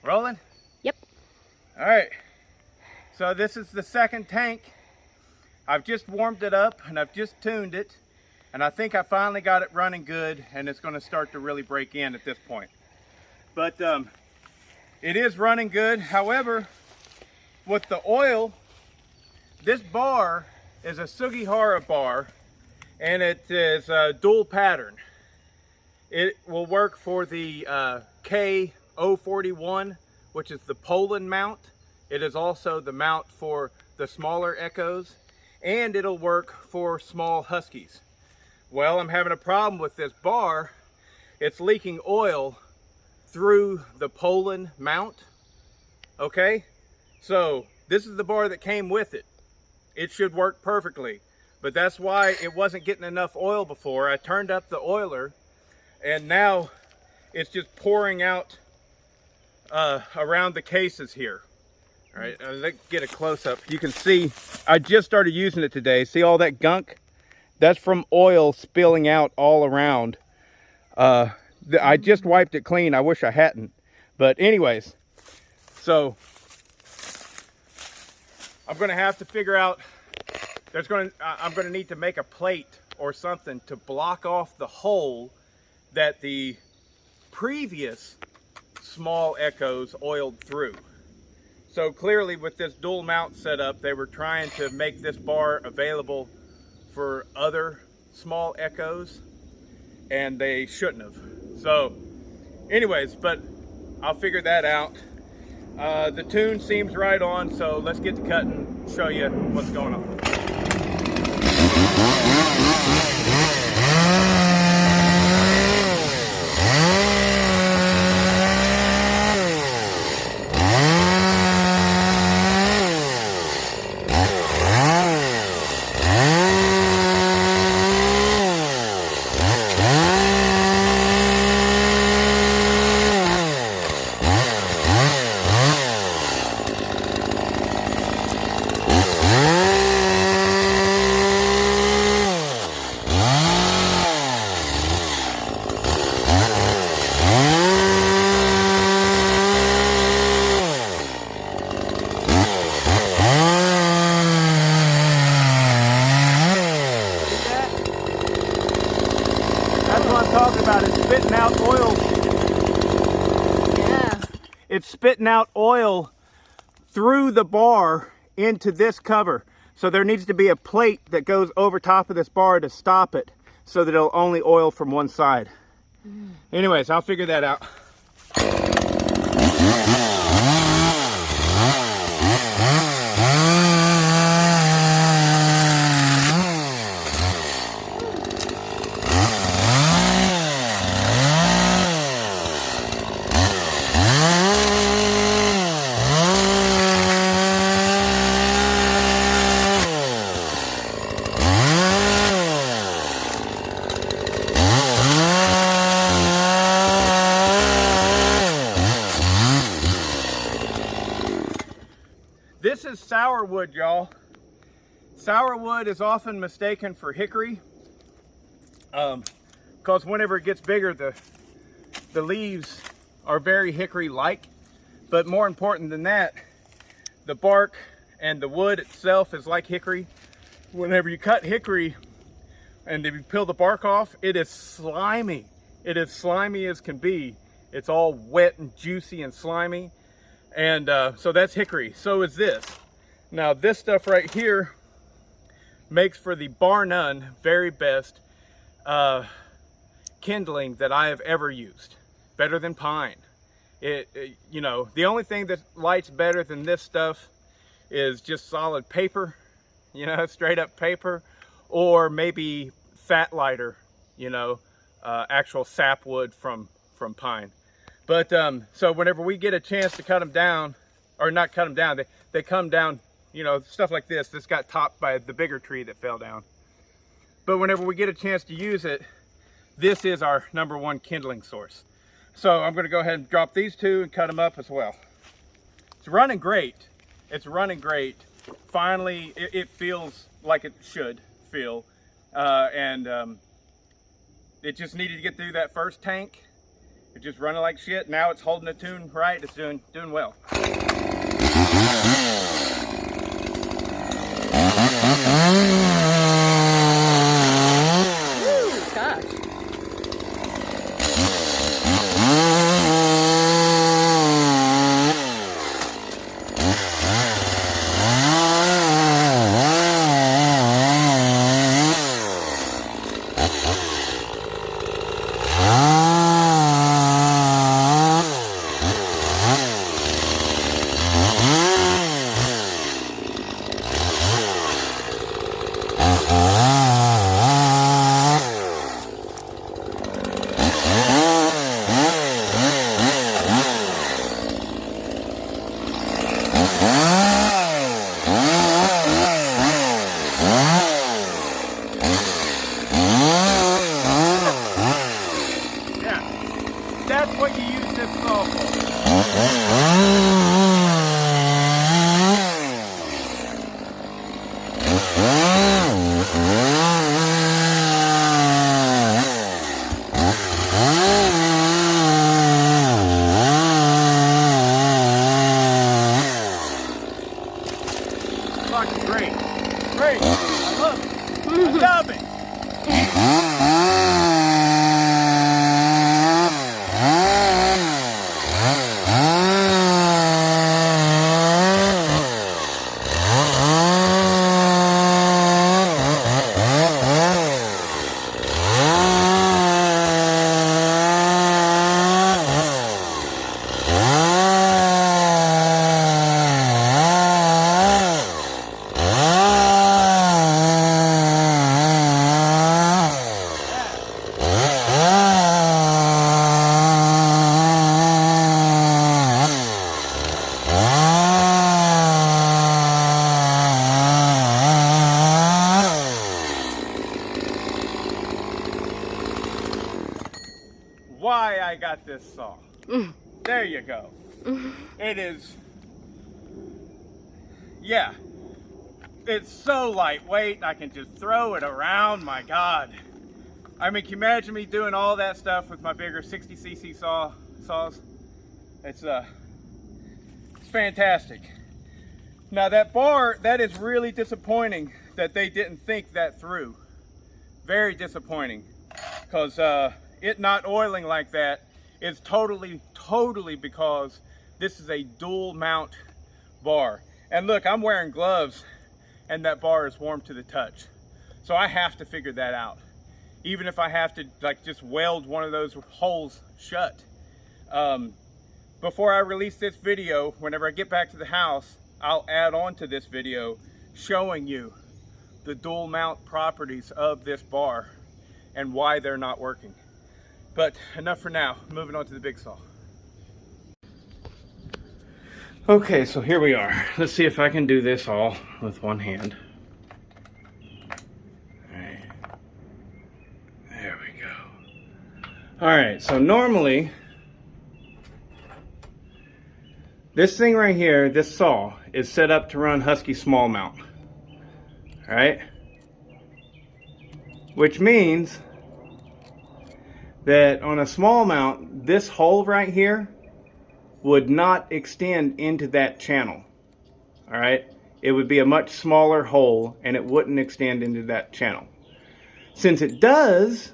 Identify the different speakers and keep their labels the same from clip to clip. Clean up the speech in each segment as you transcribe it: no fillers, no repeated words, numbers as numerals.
Speaker 1: Rolling?
Speaker 2: Yep.
Speaker 1: All right. So this is the second tank. I've just warmed it up and I've just tuned it. And I think I finally got it running good and it's going to start to really break in at this point. But it is running good. However, with the oil, this bar is a Sugihara bar and it is a dual pattern. It will work for the K041, which is the Poland mount. It is also the mount for the smaller Echoes, and it'll work for small Huskies. Well, I'm having a problem with this bar. It's leaking oil through the Poland mount. Okay, so this is the bar that came with it. It should work perfectly, but that's why it wasn't getting enough oil before. I turned up the oiler, and now it's just pouring out around the cases here. All right, let's get a close-up. You can see I just started using it today. See all that gunk? That's from oil spilling out all around. I just wiped it clean. I wish I hadn't. But anyways, so I'm going to have to figure out, I'm going to need to make a plate or something to block off the hole that the previous small Echoes oiled through. So clearly with this dual mount setup, they were trying to make this bar available for other small Echoes, and they shouldn't have. So anyways, but I'll figure that out. The tune seems right on, so let's get to cutting, show you what's going on. That's what I'm talking about. It's spitting out oil.
Speaker 2: Yeah.
Speaker 1: It's spitting out oil through the bar into this cover. So there needs to be a plate that goes over top of this bar to stop it so that it'll only oil from one side. Anyways, I'll figure that out. This is sourwood, y'all. Sourwood is often mistaken for hickory because whenever it gets bigger, the leaves are very hickory-like. But more important than that, the bark and the wood itself is like hickory. Whenever you cut hickory and if you peel the bark off, it is slimy. It is slimy as can be. It's all wet and juicy and slimy. And so that's hickory. So is this. Now this stuff right here makes for the bar none very best kindling that I have ever used. Better than pine. You know, the only thing that lights better than this stuff is just solid paper, you know, straight up paper, or maybe fat lighter, you know, actual sapwood from pine. But so whenever we get a chance to cut them down, or not cut them down, they come down, you know, stuff like this. This got topped by the bigger tree that fell down. But whenever we get a chance to use it, this is our #1 kindling source. So I'm going to go ahead and drop these two and cut them up as well. It's running great. It's running great. Finally, it feels like it should feel. It just needed to get through that first tank. It's just running like shit. Now it's holding the tune right. It's doing well.
Speaker 2: Woo, gosh.
Speaker 1: That's what you use this saw for. Fucking great. Great. I love it. I love it. Why I got this saw. There you go. It is, yeah, it's so lightweight. I can just throw it around. My God. I mean, can you imagine me doing all that stuff with my bigger 60cc saws? It's fantastic. Now that bar, that is really disappointing that they didn't think that through. Very disappointing, because it not oiling like that is totally because this is a dual mount bar. And look, I'm wearing gloves and that bar is warm to the touch. So I have to figure that out. Even if I have to like just weld one of those holes shut. Before I release this video, whenever I get back to the house, I'll add on to this video showing you the dual mount properties of this bar and why they're not working. But enough for now, moving on to the big saw. Okay, so here we are. Let's see if I can do this all with one hand. Alright. There we go. Alright, so normally, this thing right here, this saw, is set up to run Husky small mount. Alright? Which means that on a small mount, this hole right here would not extend into that channel. Alright? It would be a much smaller hole and it wouldn't extend into that channel. Since it does,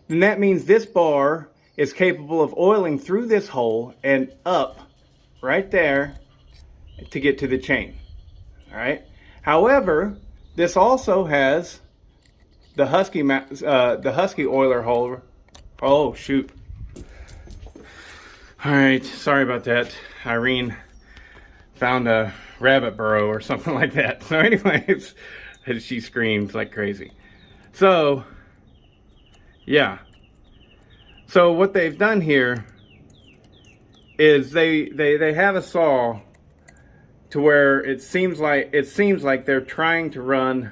Speaker 1: then that means this bar is capable of oiling through this hole and up right there to get to the chain. Alright? However, this also has the Husky oiler hole. Oh, shoot. Alright, sorry about that. Irene found a rabbit burrow or something like that. So anyways, she screamed like crazy. So, yeah. So what they've done here is they have a saw to where it seems like they're trying to run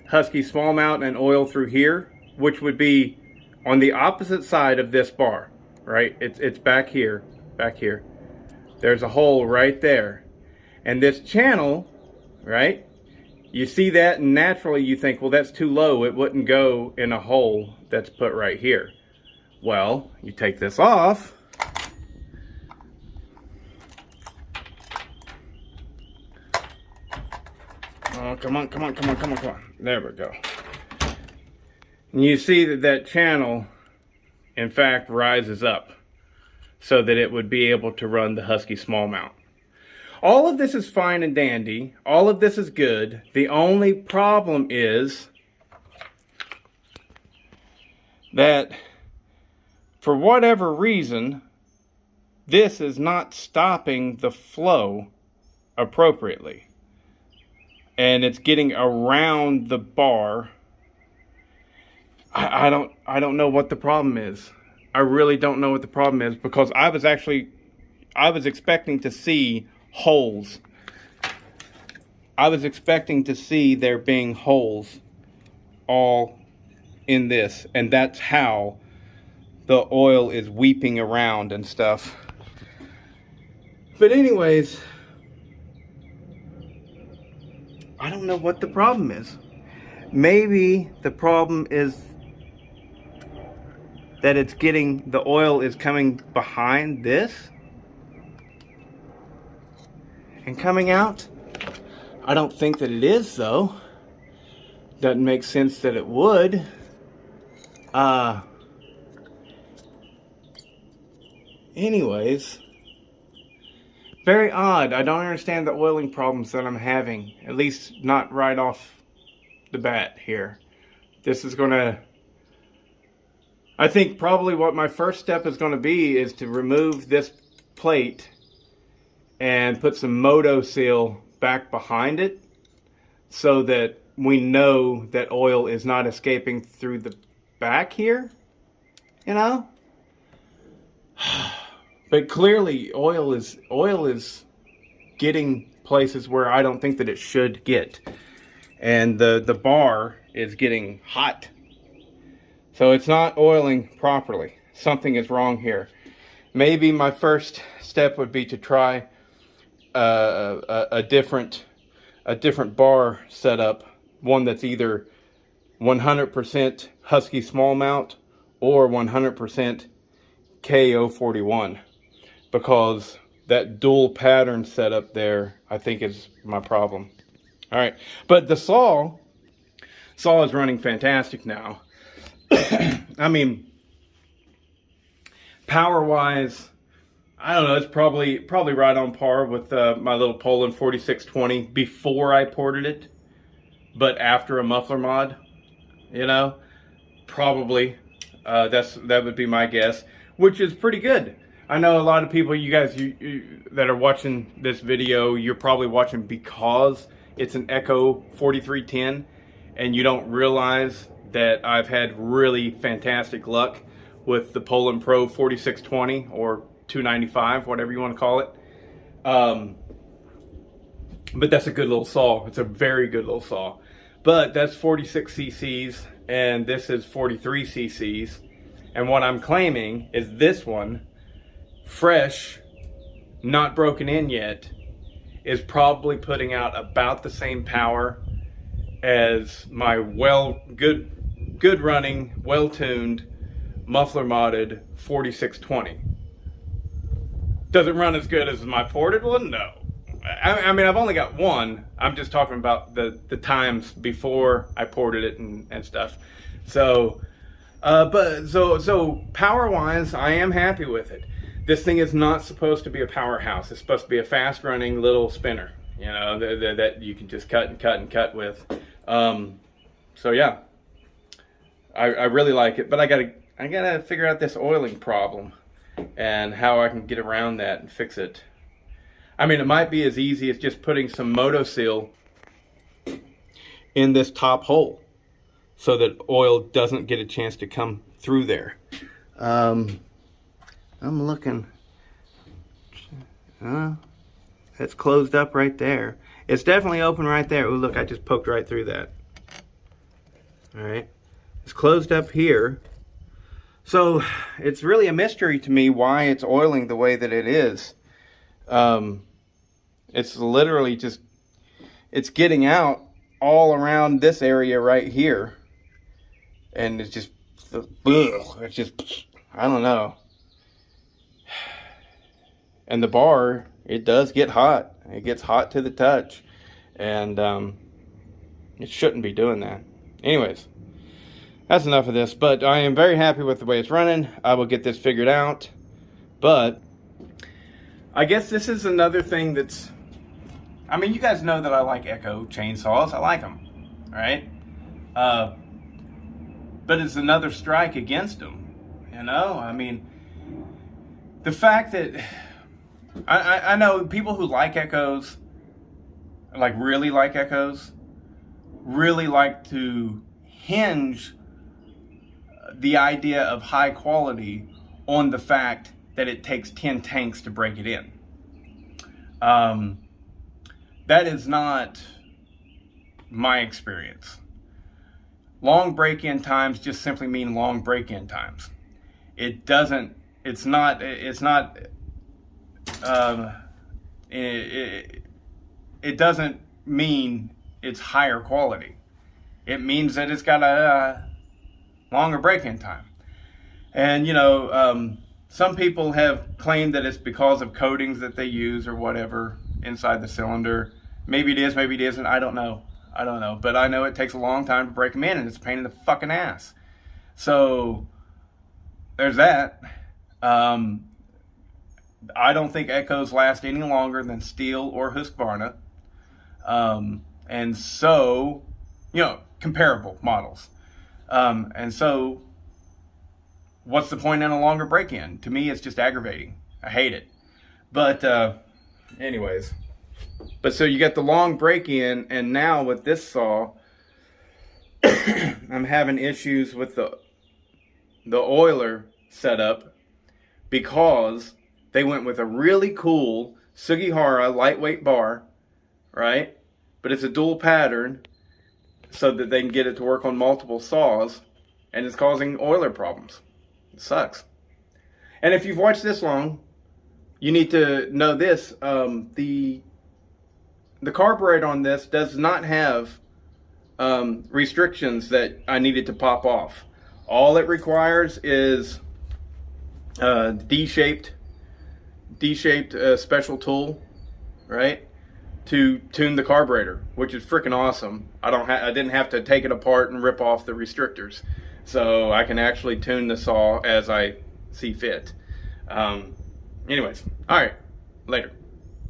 Speaker 1: Husky small mount and oil through here, which would be on the opposite side of this bar, right? It's back here. There's a hole right there. And this channel, right? You see that and naturally you think, well, that's too low. It wouldn't go in a hole that's put right here. Well, you take this off. Oh, come on, come on, come on, come on, come on. There we go. And you see that that channel, in fact, rises up so that it would be able to run the Husky small mount. All of this is fine and dandy. All of this is good. The only problem is that for whatever reason, this is not stopping the flow appropriately. And it's getting around the bar. I don't know what the problem is. I really don't know what the problem is, because I was expecting to see holes. I was expecting to see there being holes all in this, and that's how the oil is weeping around and stuff. But anyways, I don't know what the problem is. Maybe the problem is that the oil is coming behind this and coming out. I don't think that it is, though. Doesn't make sense that it would. Anyways, very odd. I don't understand the oiling problems that I'm having, at least not right off the bat here. This is gonna, I think probably what my first step is going to be is to remove this plate and put some Moto Seal back behind it so that we know that oil is not escaping through the back here, you know? But clearly oil is getting places where I don't think that it should get. And the bar is getting hot. So it's not oiling properly. Something is wrong here. Maybe my first step would be to try a different bar setup, one that's either 100% Husky small mount or 100% KO41, because that dual pattern setup there, I think, is my problem. All right, but the saw is running fantastic now. I mean, power-wise, I don't know, it's probably right on par with my little Poulan 4620 before I ported it, but after a muffler mod, you know, probably. That would be my guess, which is pretty good. I know a lot of people, you guys that are watching this video, you're probably watching because it's an Echo 4310, and you don't realize that I've had really fantastic luck with the Poulan Pro 4620 or 295, whatever you want to call it. But that's a good little saw. It's a very good little saw. But that's 46 cc's and this is 43 cc's. And what I'm claiming is this one, fresh, not broken in yet, is probably putting out about the same power as my good running, well-tuned, muffler modded 4620. Does it run as good as my ported one? No. I mean, I've only got one. I'm just talking about the times before I ported it and stuff. So, so power-wise, I am happy with it. This thing is not supposed to be a powerhouse. It's supposed to be a fast-running little spinner, you know, that you can just cut and cut and cut with. So yeah, I really like it, but I gotta figure out this oiling problem and how I can get around that and fix it. I mean, it might be as easy as just putting some Moto Seal in this top hole so that oil doesn't get a chance to come through there. I'm looking. It's closed up right there. It's definitely open right there. Oh, look, I just poked right through that. All right. It's closed up here. So it's really a mystery to me why it's oiling the way that it is. It's literally just, it's getting out all around this area right here. And it's just, I don't know. And the bar, it does get hot. It gets hot to the touch. And it shouldn't be doing that. Anyways, that's enough of this. But I am very happy with the way it's running. I will get this figured out. But I guess this is another thing that's... I mean, you guys know that I like Echo chainsaws. I like them, right? But it's another strike against them, you know? I mean, the fact that... I know people who like Echoes, like really like Echoes, really like to hinge the idea of high quality on the fact that it takes 10 tanks to break it in. That is not my experience. Long break-in times just simply mean long break-in times. It doesn't, it's not, it doesn't mean it's higher quality. It means that it's got a longer break-in time. And, you know, some people have claimed that it's because of coatings that they use or whatever inside the cylinder. Maybe it is, maybe it isn't. I don't know. But I know it takes a long time to break them in, and it's a pain in the fucking ass. So there's that. I don't think Echoes last any longer than Stihl or Husqvarna. And so, you know, comparable models. And so what's the point in a longer break-in? To me, it's just aggravating. I hate it. But anyways. But so you get the long break-in, and now with this saw, I'm having issues with the oiler setup because they went with a really cool Sugihara lightweight bar, right? But it's a dual pattern so that they can get it to work on multiple saws, and it's causing oiler problems. It sucks. And if you've watched this long, you need to know this. The carburetor on this does not have restrictions that I needed to pop off. All it requires is D-shaped special tool, right, to tune the carburetor, which is freaking awesome. I didn't have to take it apart and rip off the restrictors, so I can actually tune the saw as I see fit. Anyways, all right, later.